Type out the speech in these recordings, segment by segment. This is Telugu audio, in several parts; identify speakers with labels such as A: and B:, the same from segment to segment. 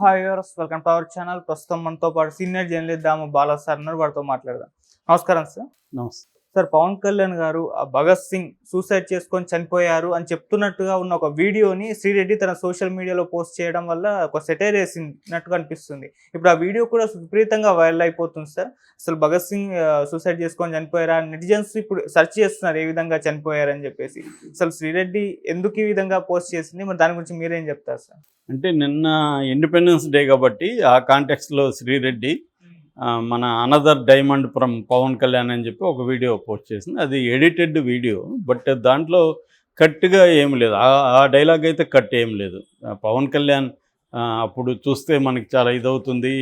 A: Hi viewers, welcome to our channel. ప్రస్తుతం మనతో పాటు సీనియర్ జర్నలిస్ట్ దాము బాలా సార్ ఉన్నారు. వారితో మాట్లాడదాం. నమస్కారం సార్.
B: నమస్తే.
A: సార్, పవన్ కళ్యాణ్ గారు భగత్ సింగ్ సూసైడ్ చేసుకొని చనిపోయారు అని చెప్తున్నట్టుగా ఉన్న ఒక వీడియోని శ్రీరెడ్డి తన సోషల్ మీడియాలో పోస్ట్ చేయడం వల్ల ఒక సెటైర్ వేసినట్టుగా అనిపిస్తుంది. ఇప్పుడు ఆ వీడియో కూడా విపరీతంగా వైరల్ అయిపోతుంది సార్. అసలు భగత్ సింగ్ సూసైడ్ చేసుకొని చనిపోయారా? నెటిజన్స్ ఇప్పుడు సెర్చ్ చేస్తున్నారు ఏ విధంగా చనిపోయారని చెప్పేసి. అసలు శ్రీరెడ్డి ఎందుకు ఈ విధంగా పోస్ట్ చేసింది, మరి దాని గురించి మీరేం చెప్తారు సార్?
B: అంటే నిన్న ఇండిపెండెన్స్ డే కాబట్టి ఆ కాంటెక్స్లో శ్రీరెడ్డి మన another diamond from Pawan Kalyan అని చెప్పి ఒక వీడియో పోస్ట్ చేసింది. అది ఎడిటెడ్ వీడియో, బట్ దాంట్లో కట్గా ఏం లేదు. ఆ డైలాగ్ అయితే కట్ ఏం లేదు. పవన్ కళ్యాణ్ అప్పుడు చూస్తే మనకి చాలా ఇదవుతుంది.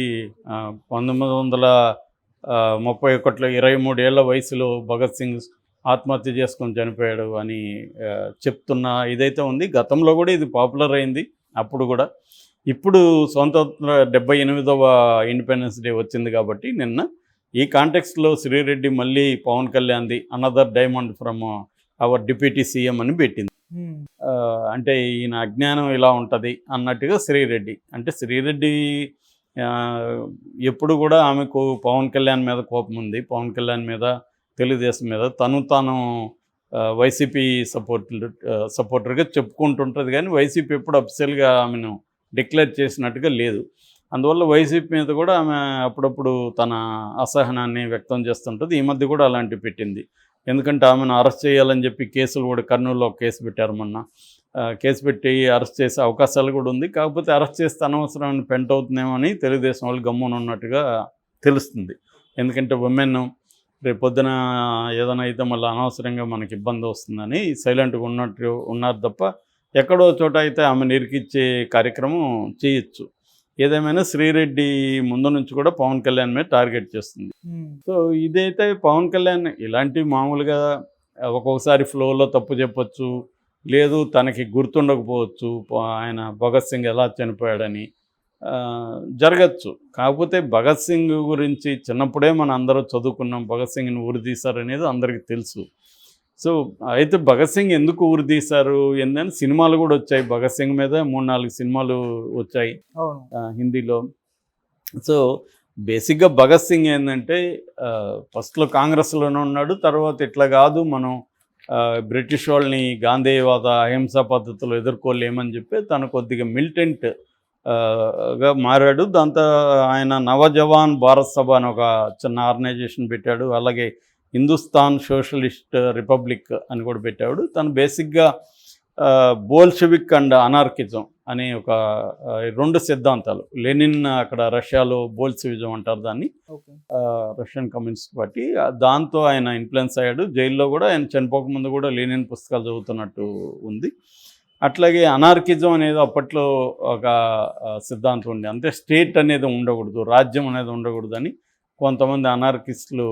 B: 1931లో 23 ఏళ్ల వయసులో భగత్ సింగ్ ఆత్మహత్య చేసుకొని చనిపోయాడు అని చెప్తున్న ఇదైతే ఉంది. గతంలో కూడా ఇది పాపులర్ అయింది అప్పుడు కూడా. ఇప్పుడు 78వ ఇండిపెండెన్స్ డే వచ్చింది కాబట్టి నిన్న ఈ కాంటెక్స్ట్లో శ్రీరెడ్డి మళ్ళీ పవన్ కళ్యాణ్ది another diamond from our deputy CM అని పెట్టింది. అంటే ఈయన అజ్ఞానం ఇలా ఉంటుంది అన్నట్టుగా శ్రీరెడ్డి. అంటే శ్రీరెడ్డి ఎప్పుడు కూడా ఆమెకు పవన్ కళ్యాణ్ మీద కోపం ఉంది, పవన్ కళ్యాణ్ మీద, తెలుగుదేశం మీద. తాను వైసీపీ సపోర్టర్గా చెప్పుకుంటుంటుంది, కానీ వైసీపీ ఎప్పుడు అఫీషియల్గా ఆమెను డిక్లేర్ చేసినట్టుగా లేదు. అందువల్ల వైసీపీ మీద కూడా ఆమె అప్పుడప్పుడు తన అసహనాన్ని వ్యక్తం చేస్తుంటుంది. ఈ మధ్య కూడా అలాంటివి పెట్టింది. ఎందుకంటే ఆమెను అరెస్ట్ చేయాలని చెప్పి కేసులు కూడా, కర్నూలులో కేసు పెట్టారు మొన్న. కేసు పెట్టి అరెస్ట్ చేసే అవకాశాలు కూడా ఉంది. కాకపోతే అరెస్ట్ చేస్తే అనవసరమైన పెంట్ అవుతుందేమో అని తెలుగుదేశం వాళ్ళు గమ్మున ఉన్నట్టుగా తెలుస్తుంది. ఎందుకంటే ఉమెన్ రేపు పొద్దున ఏదైనా అయితే మళ్ళీ అనవసరంగా మనకి ఇబ్బంది వస్తుందని సైలెంట్గా ఉన్నారు తప్ప ఎక్కడో చోట అయితే ఆమె నిరికిచ్చే కార్యక్రమం చేయొచ్చు. ఏదేమైనా శ్రీరెడ్డి ముందు నుంచి కూడా పవన్ కళ్యాణ్ మీద టార్గెట్ చేస్తుంది. సో ఇదైతే పవన్ కళ్యాణ్ ఇలాంటివి మామూలుగా ఒక్కొక్కసారి ఫ్లోలో తప్పు చెప్పొచ్చు, లేదు తనకి గుర్తుండకపోవచ్చు ఆయన భగత్ సింగ్ ఎలా చనిపోయాడని, జరగచ్చు. కాకపోతే భగత్ సింగ్ గురించి చిన్నప్పుడే మనం అందరూ చదువుకున్నాం. భగత్ సింగ్ని ఉరితీశారు అనేది అందరికీ తెలుసు. సో అయితే భగత్ సింగ్ ఎందుకు ఉరితీశారు ఏందని సినిమాలు కూడా వచ్చాయి. భగత్ సింగ్ మీద 3-4 సినిమాలు వచ్చాయి హిందీలో. సో బేసిక్గా భగత్ సింగ్ ఏంటంటే ఫస్ట్లో కాంగ్రెస్లోనే ఉన్నాడు. తర్వాత ఇట్లా కాదు, మనం బ్రిటిష్ వాళ్ళని గాంధీవాద అహింసా పద్ధతులు ఎదుర్కోలేమని చెప్పి తను కొద్దిగా మిలిటెంట్ గా మారాడు. దాంతో ఆయన నవజవాన్ భారత్ సభ అని ఒక చిన్న ఆర్గనైజేషన్ పెట్టాడు. అలాగే హిందుస్థాన్ సోషలిస్ట్ రిపబ్లిక్ అని కూడా పెట్టాడు. తను బేసిక్గా బోల్షెవిక్ అండ్ అనార్కిజం అనే ఒక 2 సిద్ధాంతాలు. లెనిన్ అక్కడ రష్యాలో బోల్షెవిజం అంటారు దాన్ని, రష్యన్ కమ్యూనిస్ట్ పార్టీ. దాంతో ఆయన ఇన్ఫ్లుయెన్స్ అయ్యాడు. జైల్లో కూడా ఆయన చనిపోకముందు కూడా లెనిన్ పుస్తకాలు చదువుతున్నట్టు ఉంది. అట్లాగే అనార్కిజం అనేది అప్పట్లో ఒక సిద్ధాంతం ఉంది. అంటే స్టేట్ అనేది ఉండకూడదు, రాజ్యం అనేది ఉండకూడదు అని కొంతమంది అనార్కిస్టులు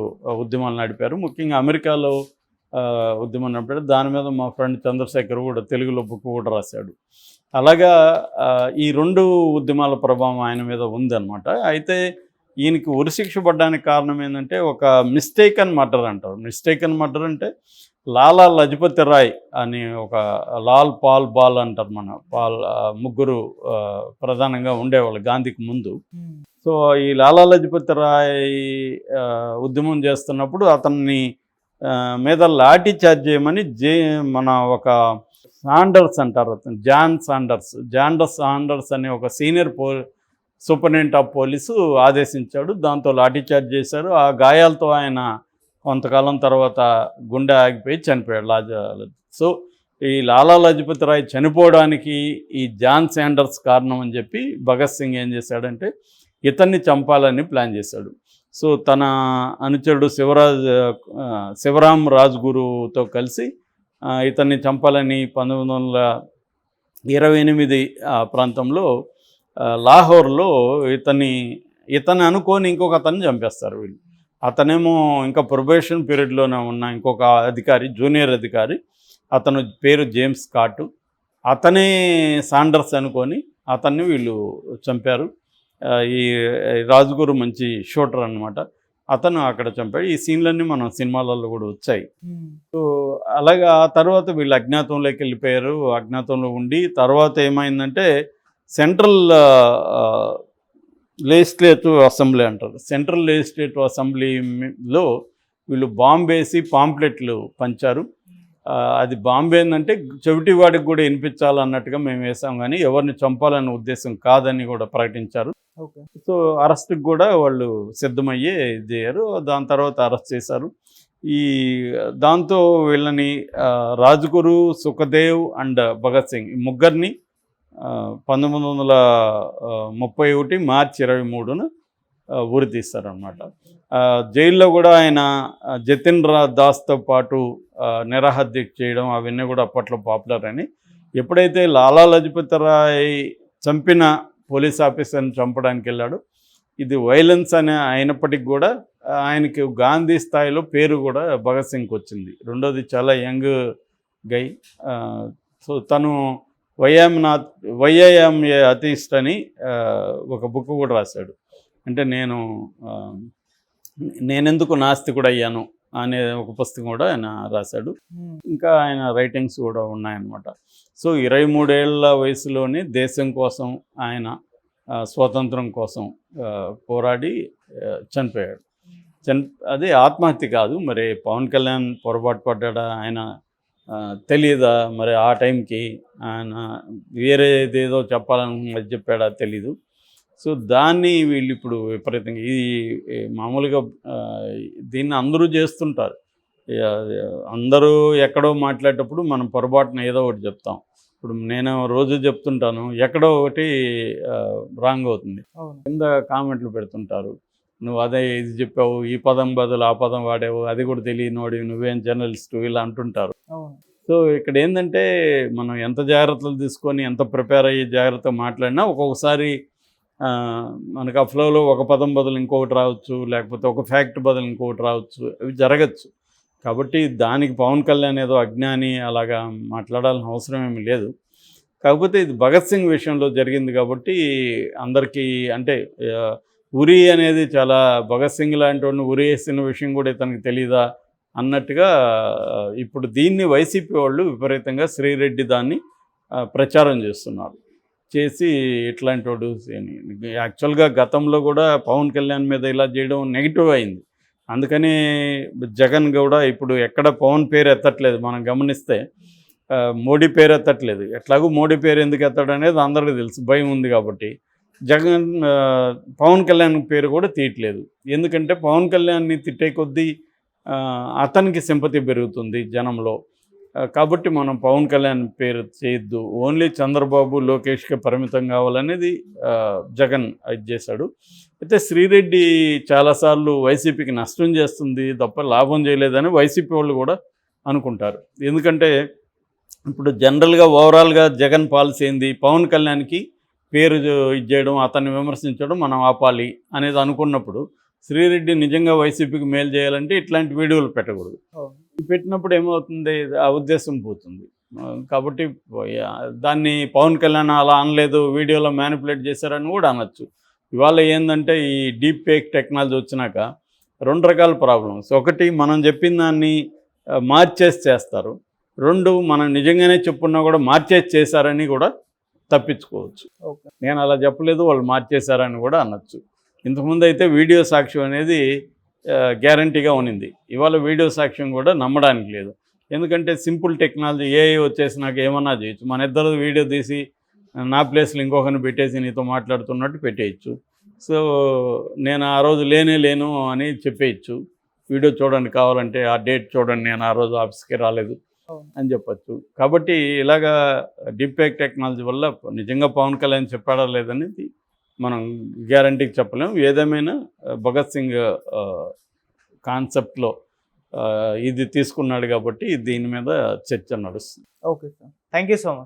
B: ఉద్యమాలు నడిపారు. ముఖ్యంగా అమెరికాలో ఉద్యమం నడిపారు. దాని మీద మా ఫ్రెండ్ చంద్రశేఖర్ కూడా తెలుగులో బుక్ కూడా రాశాడు. అలాగా ఈ 2 ఉద్యమాల ప్రభావం ఆయన మీద ఉందన్నమాట. అయితే ఈయనకి ఉరిశిక్ష పడ్డానికి కారణం ఏంటంటే ఒక మిస్టేకన్ మర్డర్ అంటారు. మిస్టేకన్ మర్డర్ అంటే లాలా లజపతి రాయ్ అని ఒక లాల్ పాల్ బాల్ అంటారు. మన ముగ్గురు ప్రధానంగా ఉండేవాళ్ళు గాంధీకి ముందు. సో ఈ లాలా లజపతి రాయ్ ఉద్యమం చేస్తున్నప్పుడు అతన్ని మీద లాఠీ చార్జ్ చేయమని మన ఒక సాండర్స్ అంటారు, అతను జాన్ సాండర్స్ అనే ఒక సీనియర్ సూపరింటెండెంట్ ఆఫ్ పోలీసు ఆదేశించాడు. దాంతో లాఠీ చార్జ్ చేశారు. ఆ గాయాలతో ఆయన కొంతకాలం తర్వాత గుండె ఆగిపోయి చనిపోయాడు. సో ఈ లాలా లజపతి రాయ్ చనిపోవడానికి ఈ జాన్ శాండర్స్ కారణం అని చెప్పి భగత్ సింగ్ ఏం చేశాడంటే ఇతన్ని చంపాలని ప్లాన్ చేశాడు. సో తన అనుచరుడు శివరాం రాజ్గురుతో కలిసి ఇతన్ని చంపాలని 1928 ప్రాంతంలో లాహోర్లో ఇతన్ని అనుకొని ఇంకొక అతన్ని చంపేస్తారు వీళ్ళు. అతనేమో ఇంకా ప్రొబేషన్ పీరియడ్లోనే ఉన్న ఇంకొక అధికారి, జూనియర్ అధికారి, అతను పేరు జేమ్స్ స్కాట్. అతనే సాండర్స్ అనుకొని అతన్ని వీళ్ళు చంపారు. ఈ రాజ్గురు మంచి షూటర్ అనమాట. అతను అక్కడ చంపాడు. ఈ సీన్లన్నీ మనం సినిమాలలో కూడా వచ్చాయి. సో అలాగా ఆ తర్వాత వీళ్ళు అజ్ఞాతంలోకి వెళ్ళిపోయారు. అజ్ఞాతంలో ఉండి తర్వాత ఏమైందంటే సెంట్రల్ లెజిస్లేటివ్ అసెంబ్లీ అంటారు. సెంట్రల్ లెజిస్లేటివ్ అసెంబ్లీలో వీళ్ళు బాంబు వేసి పాంప్లెట్లు పంచారు. అది బాంబు ఏంటంటే చెవిటివాడికి కూడా వినిపించాలన్నట్టుగా మేము వేసాం, కానీ ఎవరిని చంపాలనే ఉద్దేశం కాదని కూడా ప్రకటించారు.
A: ఓకే.
B: సో అరెస్ట్కి కూడా వాళ్ళు సిద్ధమయ్యే ఇది చేయరు. దాని తర్వాత అరెస్ట్ చేశారు. దాంతో వీళ్ళని రాజ్గురు, సుఖదేవ్ అండ్ భగత్ సింగ్ ఈ ముగ్గురిని 1931 మార్చి 23న ఉరి తీస్తారనమాట. జైల్లో కూడా ఆయన జతిన్ దాస్తో పాటు నిరాహార దీక్ష చేయడం అవన్నీ కూడా అప్పట్లో పాపులర్ అని. ఎప్పుడైతే లాలా లజపత్ రాయ్ చంపిన పోలీస్ ఆఫీసర్ని చంపడానికి వెళ్ళాడు, ఇది వైలెన్స్ అని అయినప్పటికీ కూడా ఆయనకి గాంధీ స్థాయిలో పేరు కూడా భగత్ సింగ్కి వచ్చింది. రెండోది చాలా యంగ్ గై. సో తను వైఐఎం అథీస్ట్ అని ఒక బుక్ కూడా రాశాడు. అంటే నేనెందుకు నాస్తికుడు అయ్యాను అనే ఒక పుస్తకం కూడా ఆయన రాశాడు. ఇంకా ఆయన రైటింగ్స్ కూడా ఉన్నాయన్నమాట. సో 23 ఏళ్ల వయసులోనే దేశం కోసం ఆయన స్వాతంత్రం కోసం పోరాడి చనిపోయాడు. అది ఆత్మహత్య కాదు. మరి పవన్ కళ్యాణ్ పొరపాటు పడ్డా, ఆయన తెలియదా మరి ఆ టైంకి ఆయన వేరేదేదో చెప్పాలని చెప్పాడా తెలీదు. సో దాన్ని వీళ్ళు ఇప్పుడు విపరీతంగా మామూలుగా దీన్ని అందరూ చేస్తుంటారు. అందరూ ఎక్కడో మాట్లాడేటప్పుడు మనం పొరపాటున ఏదో ఒకటి చెప్తాం. ఇప్పుడు నేను రోజు చెప్తుంటాను, ఎక్కడో ఒకటి రాంగ్ అవుతుంది. కింద కామెంట్లు పెడుతుంటారు, నువ్వు అదే ఇది చెప్పావు, ఈ పదం బదులు ఆ పదం వాడావు, అది కూడా తెలియనోడి, నువ్వేం జర్నలిస్టు, ఇలా అంటుంటారు. సో ఇక్కడ ఏంటంటే మనం ఎంత జాగ్రత్తలు తీసుకొని ఎంత ప్రిపేర్ అయ్యి జాగ్రత్తగా మాట్లాడినా ఒక్కొక్కసారి మనకు ఆ ఫ్లోలో ఒక పదం బదులు ఇంకొకటి రావచ్చు, లేకపోతే ఒక ఫ్యాక్ట్ బదులు ఇంకొకటి రావచ్చు, అవి జరగచ్చు. కాబట్టి దానికి పవన్ కళ్యాణ్ ఏదో అజ్ఞాని అలాగా మాట్లాడాల్సిన అవసరం ఏమీ లేదు. కాకపోతే ఇది భగత్ సింగ్ విషయంలో జరిగింది కాబట్టి అందరికీ అంటే ఉరి అనేది చాలా భగత్ సింగ్ లాంటి వాడిని ఉరి వేసిన విషయం కూడా ఇతనికి తెలీదా అన్నట్టుగా ఇప్పుడు దీన్ని వైసీపీ వాళ్ళు విపరీతంగా శ్రీరెడ్డి దాన్ని ప్రచారం చేస్తున్నారు. చేసి ఇట్లాంటి వాడు యాక్చువల్గా గతంలో కూడా పవన్ కళ్యాణ్ మీద ఇలా చేయడం నెగిటివ్ అయింది. అందుకని జగన్ కూడా ఇప్పుడు ఎక్కడ పవన్ పేరు ఎత్తట్లేదు. మనం గమనిస్తే మోడీ పేరు ఎత్తట్లేదు. ఎట్లాగూ మోడీ పేరు ఎందుకు ఎత్తాడు అనేది అందరికీ తెలుసు, భయం ఉంది కాబట్టి. జగన్ పవన్ కళ్యాణ్ పేరు కూడా తీయట్లేదు. ఎందుకంటే పవన్ కళ్యాణ్ని తిట్టే కొద్దీ అతనికి సింపతి పెరుగుతుంది జనంలో. కాబట్టి మనం పవన్ కళ్యాణ్ పేరు చేయొద్దు, ఓన్లీ చంద్రబాబు, లోకేష్కి పరిమితం కావాలనేది జగన్ ఇది చేశాడు. అయితే శ్రీరెడ్డి చాలాసార్లు వైసీపీకి నష్టం చేస్తుంది తప్ప లాభం చేయలేదని వైసీపీ వాళ్ళు కూడా అనుకుంటారు. ఎందుకంటే ఇప్పుడు జనరల్గా ఓవరాల్గా జగన్ పాలసీ ఏంది, పవన్ కళ్యాణ్కి పేరు ఇచ్చేయడం, అతన్ని విమర్శించడం మనం ఆపాలి అనేది అనుకున్నప్పుడు శ్రీరెడ్డి నిజంగా వైసీపీకి మేలు చేయాలంటే ఇట్లాంటి వీడియోలు పెట్టకూడదు. పెట్టినప్పుడు ఏమవుతుంది, ఆ ఉద్దేశం పోతుంది. కాబట్టి దాన్ని పవన్ కళ్యాణ్ అలా అనలేదు, వీడియోలో మ్యానిపులేట్ చేశారని కూడా అనొచ్చు. ఇవాళ ఏంటంటే ఈ డీప్ ఫేక్ టెక్నాలజీ వచ్చినాక 2 రకాల ప్రాబ్లమ్స్. ఒకటి, మనం చెప్పిన దాన్ని మార్చేసి చేస్తారు. 2, మనం నిజంగానే చెప్పున్నా కూడా మార్చేసి చేశారని కూడా తప్పించుకోవచ్చు. నేను అలా చెప్పలేదు, వాళ్ళు మార్చేశారని కూడా అనొచ్చు. ఇంతకుముందు అయితే వీడియో సాక్ష్యం అనేది గ్యారంటీగా ఉన్నింది. ఇవాళ వీడియో సాక్ష్యం కూడా నమ్మడానికి లేదు. ఎందుకంటే సింపుల్ టెక్నాలజీ ఏఐ వచ్చేసి నాకు ఏమన్నా చేయొచ్చు. మన ఇద్దరు వీడియో తీసి నా ప్లేస్లో ఇంకొకరిని పెట్టేసి నీతో మాట్లాడుతున్నట్టు పెట్టేయచ్చు. సో నేను ఆ రోజు లేను అని చెప్పేయచ్చు. వీడియో చూడండి, కావాలంటే ఆ డేట్ చూడండి, నేను ఆ రోజు ఆఫీస్కి రాలేదు అని చెప్పచ్చు. కాబట్టి ఇలాగా డీప్ ఫేక్ టెక్నాలజీ వల్ల నిజంగా పవన్ కళ్యాణ్ చెప్పాడా లేదనేది మనం గ్యారంటీకి చెప్పలేము. ఏదేమైనా భగత్ సింగ్ కాన్సెప్ట్లో ఇది తీసుకున్నాడు కాబట్టి దీని మీద చర్చ నడుస్తుంది.
A: Okay sir, thank you so much.